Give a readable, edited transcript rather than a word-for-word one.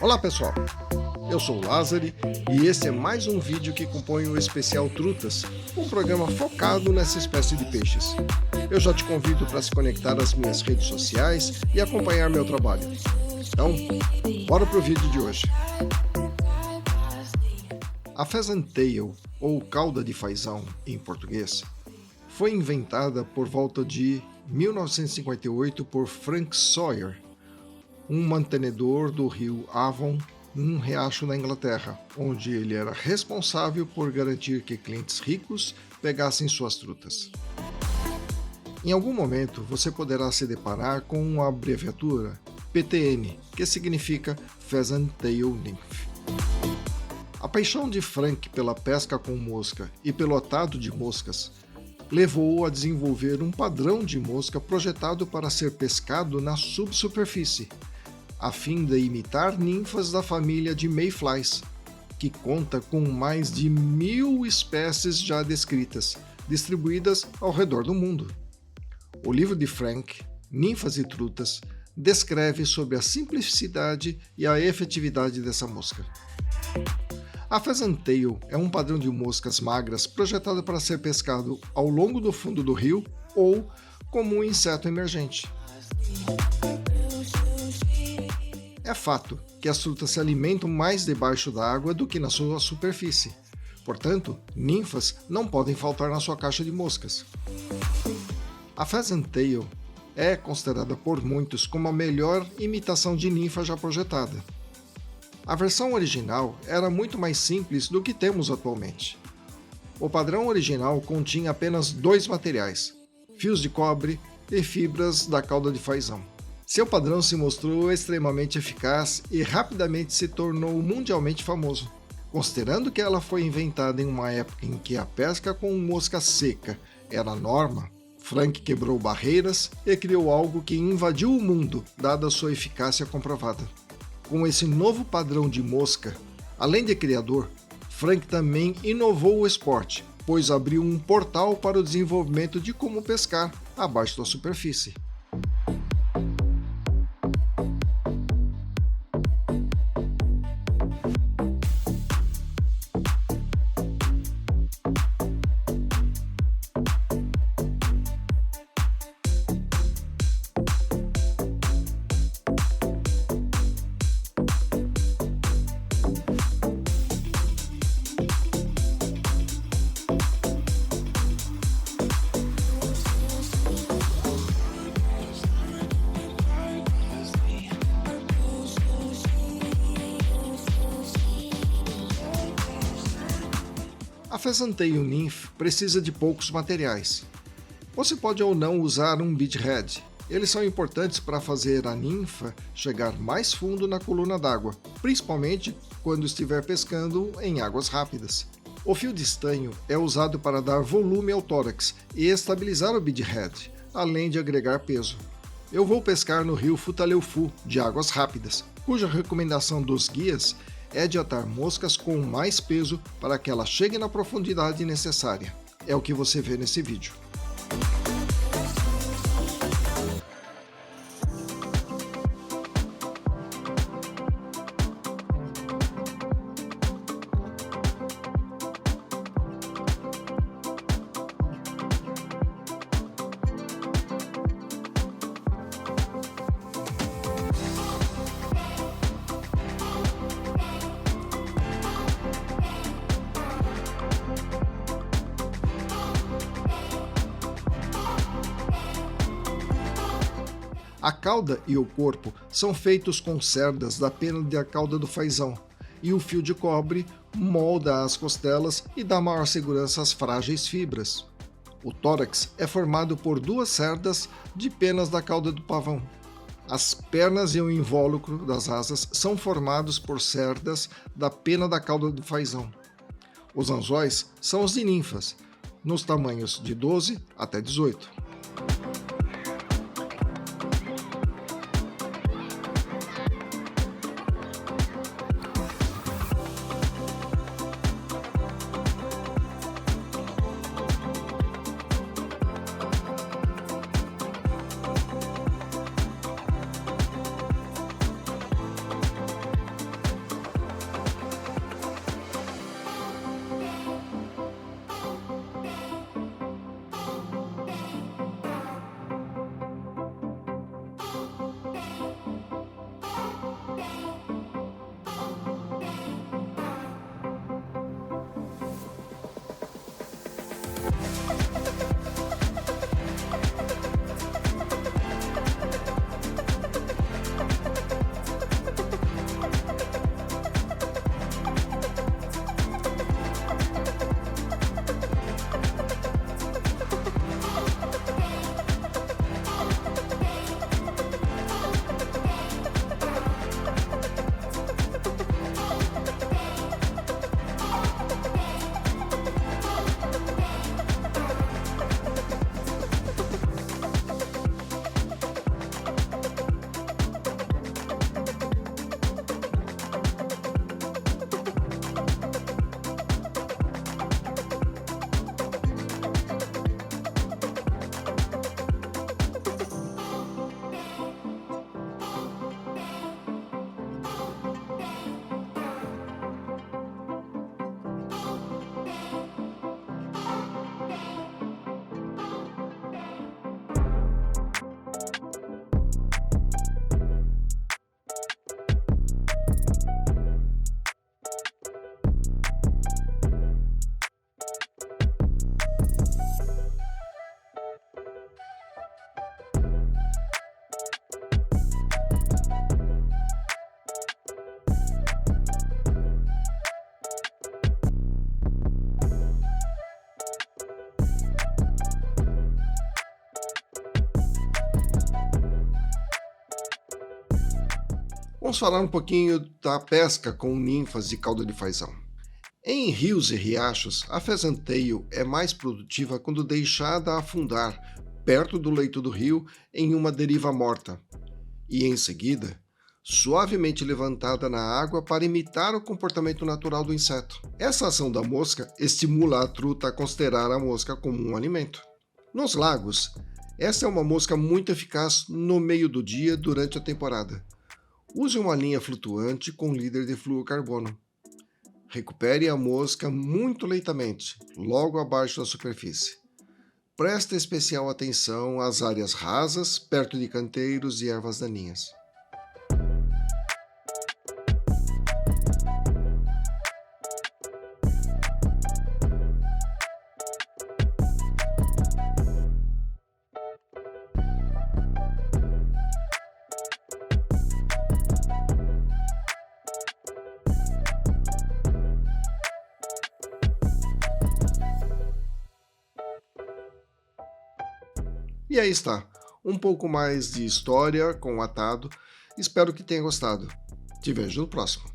Olá pessoal, eu sou o Lázari e esse é mais um vídeo que compõe o especial Trutas, um programa focado nessa espécie de peixes. Eu já te convido para se conectar às minhas redes sociais e acompanhar meu trabalho. Então, bora pro vídeo de hoje. A Pheasant Tail, ou cauda de fazão em português, foi inventada por volta de 1958 por Frank Sawyer, um mantenedor do rio Avon, um riacho na Inglaterra, onde ele era responsável por garantir que clientes ricos pegassem suas trutas. Em algum momento você poderá se deparar com a abreviatura PTN, que significa Pheasant Tail Nymph. A paixão de Frank pela pesca com mosca e pelo atado de moscas levou-o a desenvolver um padrão de mosca projetado para ser pescado na subsuperfície, a fim de imitar ninfas da família de Mayflies, que conta com mais de 1000 espécies já descritas, distribuídas ao redor do mundo. O livro de Frank, Ninfas e Trutas, descreve sobre a simplicidade e a efetividade dessa mosca. A Pheasant Tail é um padrão de moscas magras projetado para ser pescado ao longo do fundo do rio ou como um inseto emergente. É fato que as trutas se alimentam mais debaixo da água do que na sua superfície. Portanto, ninfas não podem faltar na sua caixa de moscas. A Pheasant Tail é considerada por muitos como a melhor imitação de ninfa já projetada. A versão original era muito mais simples do que temos atualmente. O padrão original continha apenas 2 materiais, fios de cobre e fibras da cauda de fazão. Seu padrão se mostrou extremamente eficaz e rapidamente se tornou mundialmente famoso. Considerando que ela foi inventada em uma época em que a pesca com mosca seca era a norma, Frank quebrou barreiras e criou algo que invadiu o mundo, dada sua eficácia comprovada. Com esse novo padrão de mosca, além de criador, Frank também inovou o esporte, pois abriu um portal para o desenvolvimento de como pescar abaixo da superfície. A Pheasant Tail Nymph precisa de poucos materiais. Você pode ou não usar um beadhead. Eles são importantes para fazer a ninfa chegar mais fundo na coluna d'água, principalmente quando estiver pescando em águas rápidas. O fio de estanho é usado para dar volume ao tórax e estabilizar o beadhead, além de agregar peso. Eu vou pescar no rio Futaleufu, de águas rápidas, cuja recomendação dos guias é de atar moscas com mais peso para que ela chegue na profundidade necessária. É o que você vê nesse vídeo. A cauda e o corpo são feitos com cerdas da pena da cauda do fazão, e o fio de cobre molda as costelas e dá maior segurança às frágeis fibras. O tórax é formado por 2 cerdas de penas da cauda do pavão. As pernas e o invólucro das asas são formados por cerdas da pena da cauda do fazão. Os anzóis são os de ninfas, nos tamanhos de 12 até 18. Vamos falar um pouquinho da pesca com ninfas de cauda de fazão. Em rios e riachos, a pheasant tail é mais produtiva quando deixada afundar perto do leito do rio em uma deriva morta e, em seguida, suavemente levantada na água para imitar o comportamento natural do inseto. Essa ação da mosca estimula a truta a considerar a mosca como um alimento. Nos lagos, essa é uma mosca muito eficaz no meio do dia durante a temporada. Use uma linha flutuante com líder de fluorocarbono. Recupere a mosca muito lentamente, logo abaixo da superfície. Preste especial atenção às áreas rasas, perto de canteiros e ervas daninhas. E aí está, um pouco mais de história com o atado. Espero que tenha gostado. Te vejo no próximo.